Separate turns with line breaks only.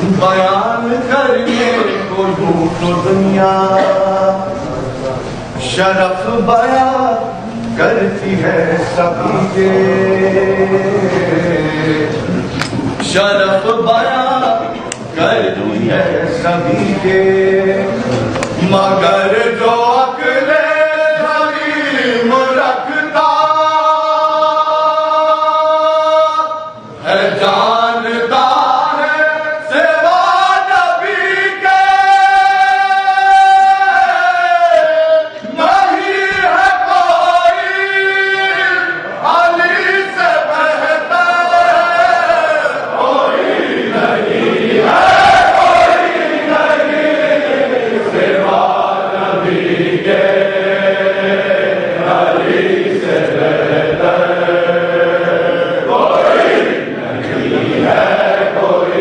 بیان کرنے کو یوں تو دنیا شرف بیان کرتی ہے سبھی کے، شرف بیان کرتی ہے سبھی کے، مگر جو